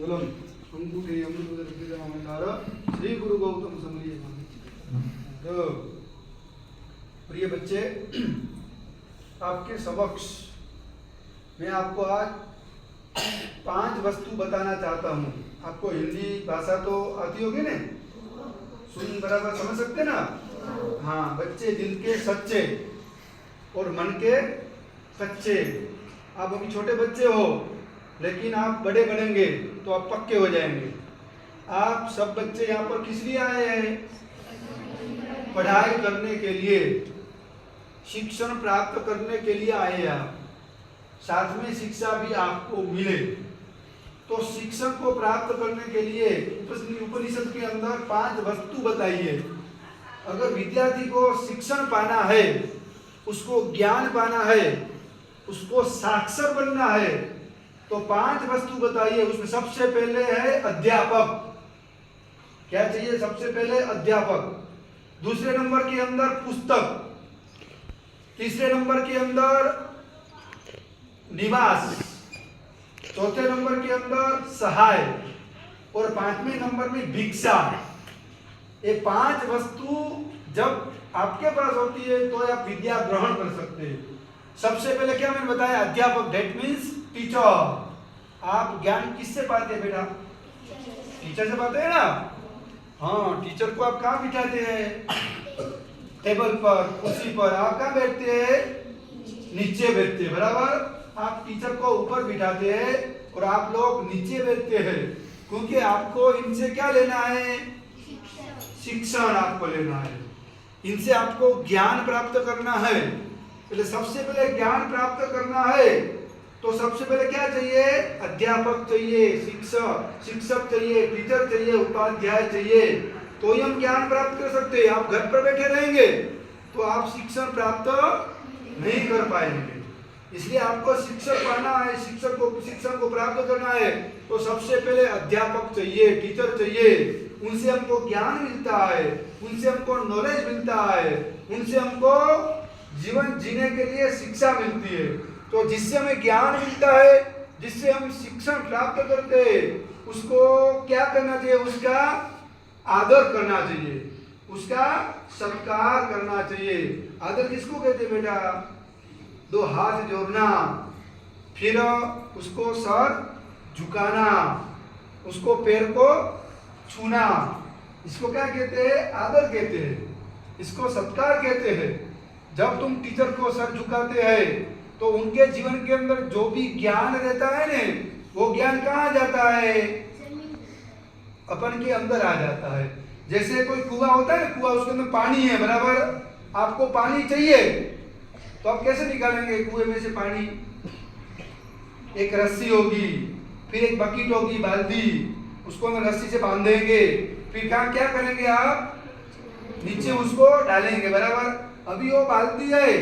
मंगलम अंकुटे अमृतमंदार श्री गुरु गौतम समरिय। तो प्रिय बच्चे, आपके समक्ष मैं आपको आज 5 वस्तु बताना चाहता हूँ। आपको हिंदी भाषा तो आती होगी ना, सुन बराबर समझ सकते ना। हाँ, बच्चे दिल के सच्चे और मन के कच्चे। आप अभी छोटे बच्चे हो, लेकिन आप बड़े बनेंगे तो आप पक्के हो जाएंगे। आप सब बच्चे यहाँ पर किस लिए आए हैं? पढ़ाई करने के लिए, शिक्षण प्राप्त करने के लिए आए हैं आप। साथ में शिक्षा भी आपको मिले। तो शिक्षण को प्राप्त करने के लिए उपनिषद के अंदर 5 वस्तु बताई है। अगर विद्यार्थी को शिक्षण पाना है, उसको ज्ञान पाना है, उसको साक्षर बनना है, तो 5 वस्तु बताइए। उसमें सबसे पहले है अध्यापक। क्या चाहिए? सबसे पहले अध्यापक। दूसरे नंबर के अंदर पुस्तक। तीसरे नंबर के अंदर निवास। चौथे नंबर के अंदर सहाय और 5वें नंबर में भिक्षा। ये 5 वस्तु जब आपके पास होती है तो आप विद्या ग्रहण कर सकते हैं। सबसे पहले क्या मैंने बताया? अध्यापक, दैट मीन्स टीचर। आप ज्ञान किससे पाते हैं बेटा? टीचर से पाते हैं ना। हाँ, टीचर को आप कहाँ बिठाते हैं? टेबल पर, कुर्सी पर। आप कहाँ बैठते हैं? नीचे बैठते हैं, बराबर। आप टीचर को ऊपर बिठाते हैं और आप लोग नीचे बैठते हैं, क्योंकि आपको इनसे क्या लेना है? शिक्षण आपको लेना है। इनसे आपको ज्ञान प्राप्त करना है। पहले सबसे पहले ज्ञान प्राप्त करना है तो सबसे पहले क्या चाहिए? अध्यापक चाहिए, शिक्षक चाहिए, टीचर चाहिए, उपाध्याय चाहिए, तो ही हम ज्ञान प्राप्त कर सकते हैं। आप घर पर बैठे रहेंगे तो आप शिक्षण प्राप्त नहीं कर पाएंगे। इसलिए आपको शिक्षक पाना है, शिक्षण को प्राप्त करना है तो सबसे पहले अध्यापक चाहिए, टीचर चाहिए। उनसे हमको ज्ञान मिलता है, उनसे हमको नॉलेज मिलता है, उनसे हमको जीवन जीने के लिए शिक्षा मिलती है। तो जिससे हमें ज्ञान मिलता है, जिससे हम शिक्षण प्राप्त करते हैं, उसको क्या करना चाहिए? उसका आदर करना चाहिए, उसका सत्कार करना चाहिए। आदर किसको कहते हैं बेटा? 2 हाथ जोड़ना, फिर उसको सर झुकाना, उसको पैर को छूना, इसको क्या कहते हैं? आदर कहते हैं, इसको सत्कार कहते हैं। जब तुम टीचर को सर झुकाते हैं तो उनके जीवन के अंदर जो भी ज्ञान रहता है ना, वो ज्ञान कहाँ जाता है? अपन के अंदर आ जाता है। जैसे कोई कुआं होता है ना, कुआं, उसके अंदर पानी है, बराबर। आपको पानी चाहिए तो आप कैसे निकालेंगे कुएं में से पानी? एक रस्सी होगी, फिर एक बकेट होगी, बाल्टी, उसको अंदर रस्सी से बांधेंगे, फिर क्या करेंगे? आप नीचे उसको डालेंगे, बराबर। अभी वो बाल्टी है,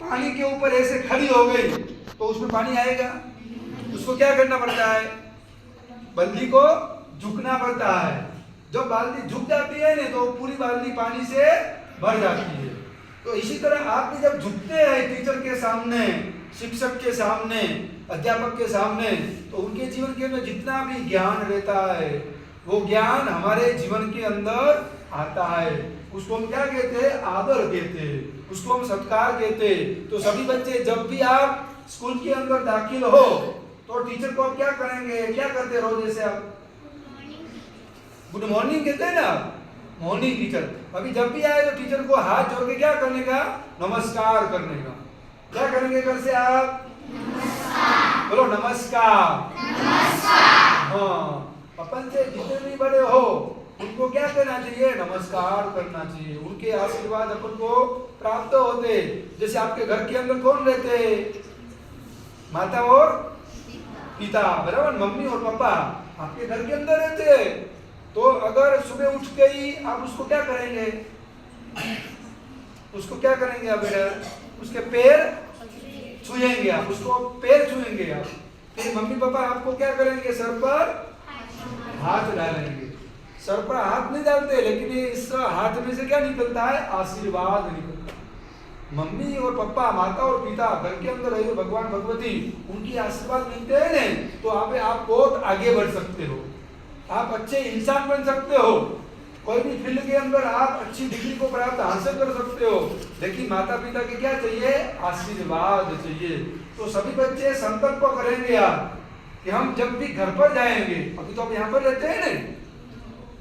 पानी के ऊपर ऐसे खड़ी हो गई तो उसमें पानी आएगा? उसको क्या करना पड़ता है? बल्टी को झुकना पड़ता है। जब बाल्टी झुक जाती है ना तो पूरी बाल्टी पानी से भर जाती है। तो इसी तरह आप भी जब झुकते हैं टीचर के सामने, शिक्षक के सामने, अध्यापक के सामने, तो उनके जीवन के अंदर जितना भी ज्ञान रहता है वो ज्ञान हमारे जीवन के अंदर आता है। उसको हम क्या कहते हैं? आदर कहते हैं, उसको हम सत्कार कहते हैं। तो सभी बच्चे, जब भी आप स्कूल के अंदर दाखिल हो तो टीचर को आप क्या करेंगे? क्या करते हैं रोज? जैसे आप गुड मॉर्निंग कहते हैं ना, मॉर्निंग टीचर। अभी जब भी आए तो टीचर को हाथ जोड़ के क्या करने का? नमस्कार करने का। क्या करेंगे घर से आप? नमस्कार बोलो, नमस्कार। हाँ, अपन से जितने भी बड़े हो उनको क्या करना चाहिए? नमस्कार करना चाहिए। उनके आशीर्वाद अपन को प्राप्त होते। जैसे आपके घर के अंदर कौन रहते? माता और पिता, बराबर। मम्मी और पापा आपके घर के अंदर रहते हैं। तो अगर सुबह उठ गई, आप उसको क्या करेंगे? उसको क्या करेंगे आप बेटा? उसके पैर छुएंगे, आप उसको पैर छुएंगे आप। फिर मम्मी पापा आपको क्या करेंगे? सर पर हाथ डालेंगे। सर पर हाथ नहीं डालते, लेकिन इस हाथ में से क्या निकलता है? आशीर्वाद निकलता है। मम्मी और पापा, माता और पिता, घर के अंदर रहे भगवान भगवती, उनकी आशीर्वाद मिलते हैं ना, तो आप बहुत आगे बढ़ सकते हो, आप अच्छे इंसान बन सकते हो, कोई भी फील्ड के अंदर आप अच्छी डिग्री को प्राप्त हासिल कर सकते हो। लेकिन माता पिता के क्या चाहिए? आशीर्वाद चाहिए। तो सभी बच्चे संकल्प करेंगे यार कि हम जब भी घर पर जाएंगे, अभी तो आप यहाँ पर रहते हैं ना,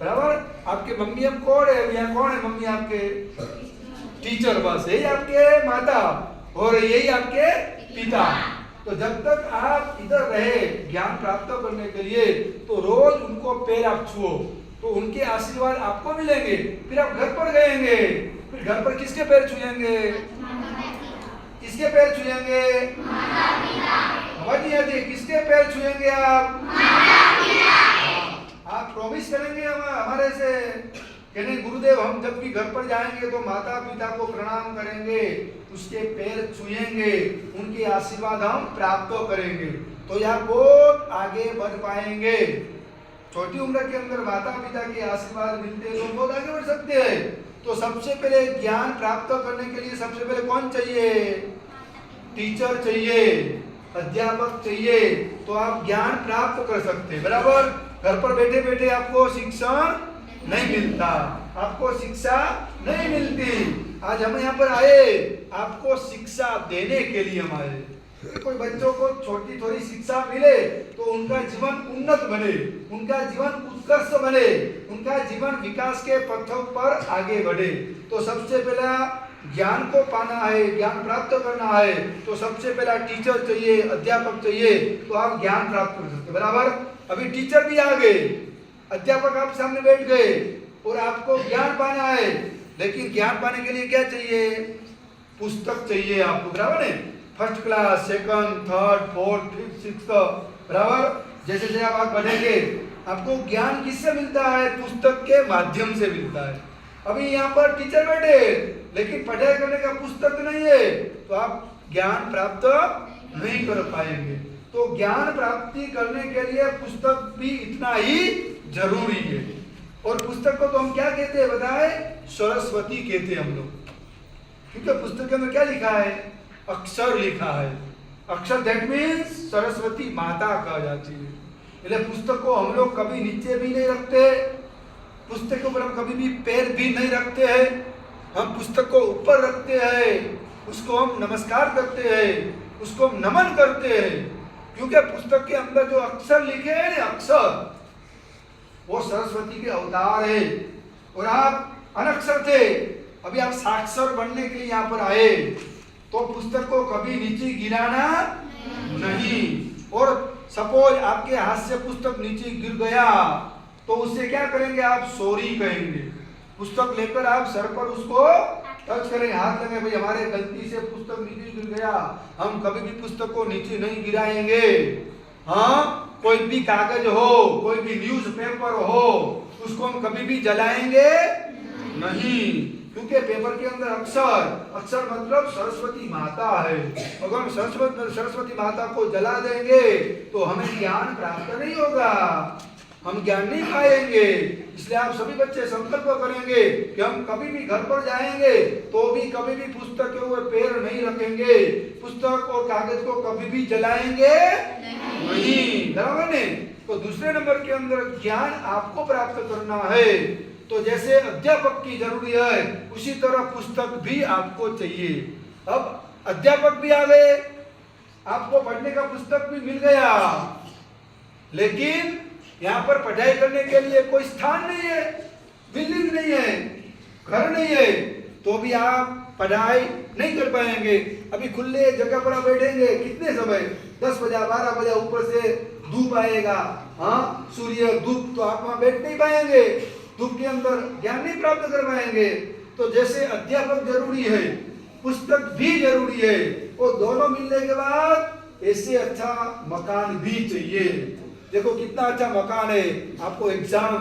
बराबर, आपके मम्मी अब कौन है यहाँ? कौन है मम्मी आपके? टीचर, बस यही आपके माता और यही आपके पिता। तो जब तक आप इधर रहे ज्ञान प्राप्त करने के लिए, तो रोज उनको पैर आप छुओ, तो उनके आशीर्वाद आपको मिलेंगे। फिर आप घर पर गएंगे, फिर घर पर किसके पैर छुएंगे? किसके पैर छुएंगे? आवाज नहीं आती? किसके पैर छुएंगे आप? आप प्रॉमिस करेंगे हमारे से कि नहीं गुरुदेव, हम जब भी घर पर जाएंगे तो माता पिता को प्रणाम करेंगे, उसके पैर छुएंगे, उनके आशीर्वाद हम प्राप्त करेंगे, तो यह बहुत आगे बढ़ पाएंगे। छोटी उम्र के अंदर माता पिता के आशीर्वाद मिलते हैं तो बहुत आगे बढ़ सकते हैं। तो सबसे पहले ज्ञान प्राप्त करने के लिए सबसे पहले कौन चाहिए? टीचर चाहिए, अध्यापक चाहिए, तो आप ज्ञान प्राप्त कर सकते हैं। बराबर, घर पर बैठे बैठे आपको शिक्षण नहीं मिलता, आपको शिक्षा नहीं मिलती। आज हम यहाँ पर आए आपको शिक्षा देने के लिए। हमारे कोई बच्चों को छोटी थोड़ी शिक्षा मिले तो उनका जीवन उन्नत बने, उनका जीवन उत्कर्ष बने, उनका जीवन विकास के पथों पर आगे बढ़े। तो सबसे पहला ज्ञान को पाना है, ज्ञान प्राप्त करना है, तो सबसे पहला टीचर चाहिए, अध्यापक चाहिए, तो आप ज्ञान प्राप्त कर सकते। बराबर, अभी टीचर भी आ गए, अध्यापक आप सामने बैठ गए और आपको ज्ञान पाना है, लेकिन ज्ञान पाने के लिए क्या चाहिए? पुस्तक चाहिए आपको। बराबर है, first class, second, third, fourth, fifth, sixth, बराबर, जैसे जैसे आप बढ़ेंगे आपको ज्ञान किससे मिलता है? पुस्तक के माध्यम से मिलता है। अभी यहाँ पर टीचर बैठे लेकिन पढ़ाई करने का पुस्तक नहीं है, तो आप ज्ञान प्राप्त नहीं कर पाएंगे। तो ज्ञान प्राप्ति करने के लिए पुस्तक भी इतना ही जरूरी है। और पुस्तक को तो हम क्या कहते हैं बताए? सरस्वती कहते हैं हम लोग, क्योंकि पुस्तक के अंदर क्या लिखा है? अक्षर लिखा है। अक्षर दैट मीन्स सरस्वती माता कहा जाती है। इसलिए पुस्तक को हम लोग कभी नीचे भी नहीं रखते, पुस्तक के ऊपर हम कभी भी पैर भी नहीं रखते हैं, हम पुस्तक को ऊपर रखते हैं, उसको हम नमस्कार करते हैं, उसको हम नमन करते हैं, क्योंकि पुस्तक के अंदर जो अक्षर लिखे हैं ना, अक्षर, वो सरस्वती के अवतार है। और आप अनक्षर थे, अभी आप साक्षर बनने के लिए यहाँ पर आए, तो पुस्तक को कभी नीचे गिराना नहीं। और सपोज आपके हाथ से पुस्तक नीचे गिर गया तो उससे क्या करेंगे? आप सॉरी कहेंगे। पुस्तक लेकर आप सर पर उसको टच करेंगे, हाथ लगे, भाई हमारे गलती से पुस्तक नीचे गिर गया, हम कभी भी पुस्तक को नीचे नहीं गिराएंगे। हाँ, कोई भी कागज हो, कोई भी न्यूज़पेपर हो, उसको हम कभी भी जलाएंगे नहीं, क्योंकि पेपर के अंदर अक्षर, अक्षर मतलब सरस्वती माता है। अगर हम सरस्वती माता को जला देंगे तो हमें ज्ञान प्राप्त नहीं होगा, हम ज्ञान नहीं पाएंगे। इसलिए आप सभी बच्चे संकल्प करेंगे कि हम कभी भी घर पर जाएंगे तो भी कभी भी पुस्तक के ऊपर पैर नहीं रखेंगे, पुस्तक और कागज को कभी भी जलाएंगे नहीं। बराबर नहीं? तो दूसरे नंबर के अंदर ज्ञान आपको प्राप्त करना है, तो जैसे अध्यापक की जरूरी है उसी तरह पुस्तक भी आपको चाहिए। अब अध्यापक भी आ गए, आपको पढ़ने का पुस्तक भी मिल गया, लेकिन यहाँ पर पढ़ाई करने के लिए कोई स्थान नहीं है, बिल्डिंग नहीं है, घर नहीं है, तो भी आप पढ़ाई नहीं कर पाएंगे। अभी खुले जगह पर आप बैठेंगे कितने समय? 10 बजे 12 बजे, ऊपर से धूप आएगा, हाँ सूर्य धूप, तो आप वहां बैठ नहीं पाएंगे, धूप के अंदर ज्ञान नहीं प्राप्त कर पाएंगे। तो जैसे अध्यापक जरूरी है, पुस्तक भी जरूरी है, और दोनों मिलने के बाद ऐसे अच्छा मकान भी चाहिए। देखो कितना अच्छा मकान है, आपको एग्जाम,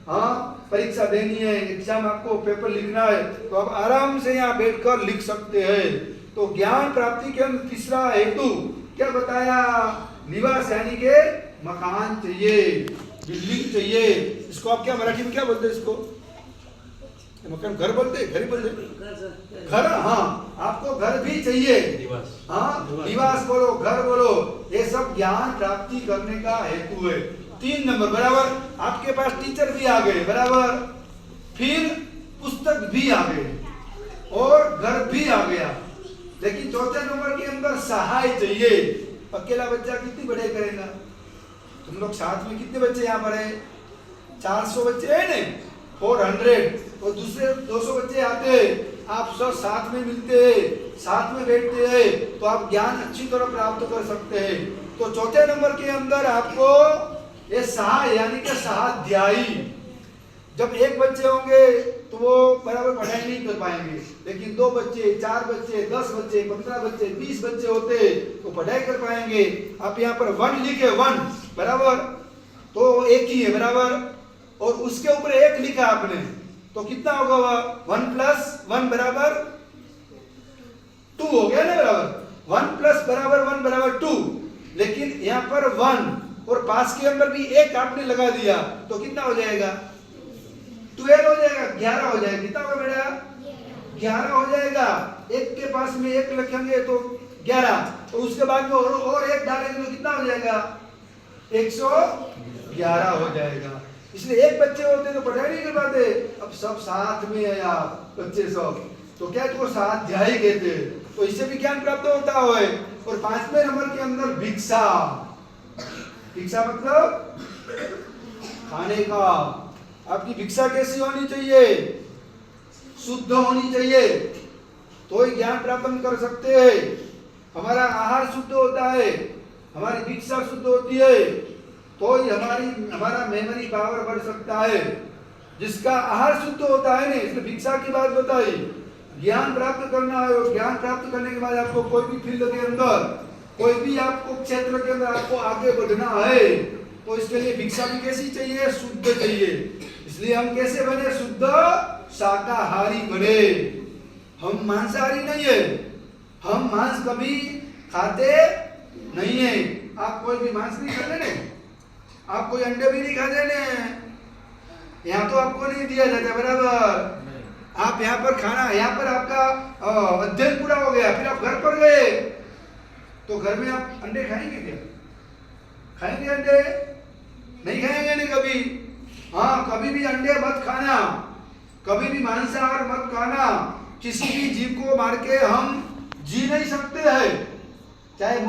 हाँ परीक्षा देनी है, एग्जाम आपको पेपर लिखना है, तो आप आराम से यहाँ बैठकर लिख सकते हैं। तो ज्ञान प्राप्ति के अंदर तीसरा हेतु क्या बताया? निवास यानी के मकान चाहिए, बिल्डिंग चाहिए। इसको आप क्या मराठी में क्या बोलते हैं? इसको मकान घर बोलते, घर ही बोलते, घर। हाँ, आपको घर भी चाहिए, हाँ, निवास बोलो, घर बोलो, ये सब ज्ञान प्राप्ति करने का हेतु है। 3 नंबर बराबर, आपके पास टीचर भी आ गए बराबर, फिर पुस्तक भी आ गए और घर भी आ गया, लेकिन चौथे नंबर के अंदर सहाय चाहिए। अकेला बच्चा कितनी पढ़ाई करेगा? तुम लोग साथ में कितने बच्चे यहाँ पर है? 400 बच्चे है नहीं, 400, और दूसरे 200 बच्चे आते हैं, आप सब साथ में मिलते हैं, साथ में बैठते हैं, तो आप ज्ञान अच्छी तरह प्राप्त कर सकते हैं। तो चौथे नंबर के अंदर आपको ये सहाय यानी कि सहाध्यायी, जब एक बच्चे होंगे तो वो बराबर पढ़ाई नहीं कर पाएंगे, लेकिन 2 बच्चे, 4 बच्चे, 10 बच्चे, 15 बच्चे, 20 बच्चे होते तो पढ़ाई कर पाएंगे। आप यहाँ पर 1 लिखे, 1 बराबर, तो एक ही है बराबर, और उसके ऊपर 1 लिखा आपने, तो कितना होगा वह? 1 + 1 बराबर 2 हो गया ना बराबर, 1 + बराबर 1 बराबर 2, लेकिन यहाँ पर 1 और पास के अंदर भी 1 आपने लगा दिया, तो कितना हो जाएगा? 12 हो जाएगा, 11 हो जाएगा। कितना होगा बेटा? 11 हो जाएगा। एक के पास में 1 लिखेंगे तो 11, तो उसके बाद में और 1 डालेंगे तो कितना हो जाएगा? 111 हो जाएगा। इसलिए एक बच्चे होते तो पढ़ाई नहीं कर पाते, अब सब साथ में है आप बच्चे सब, तो क्या इसको स्वाध्याय कहते हैं, तो इससे भी ज्ञान प्राप्त होता है। और 5वें नंबर के अंदर भिक्षा, भिक्षा मतलब खाने का। आपकी भिक्षा कैसी होनी चाहिए? शुद्ध होनी चाहिए, तो ही ज्ञान प्राप्त हम कर सकते हैं। हमारा आहार शुद्ध होता है, हमारी भिक्षा शुद्ध होती है, तो ही हमारा मेमोरी पावर बढ़ सकता है। जिसका आहार शुद्ध होता है ना, इसलिए भिक्षा की बात बताई। ज्ञान प्राप्त करना है, और ज्ञान प्राप्त करने के बाद आपको कोई भी फील्ड के अंदर, कोई भी आपको क्षेत्र के अंदर आपको आगे बढ़ना है, तो इसके लिए भिक्षा भी कैसी चाहिए? शुद्ध चाहिए। इसलिए हम कैसे बने? शुद्ध शाकाहारी बने। हम मांसाहारी नहीं है, हम मांस कभी खाते नहीं है। आप कोई भी मांस नहीं खाते ने, आप कोई अंडे भी नहीं खाते ने, यहाँ तो आपको नहीं दिया जाता बराबर। आप यहाँ पर खाना, यहाँ पर आपका अध्ययन पूरा हो गया, फिर आप घर पर गए, तो घर में आप अंडे खाएंगे क्या? खाएंगे अंडे? नहीं खाएंगे नहीं कभी। हाँ, कभी भी अंडे मत खाना, कभी भी मांसाहार मत खाना। किसी भी जीव को मार के हम जी नहीं सकते हैं, चाहे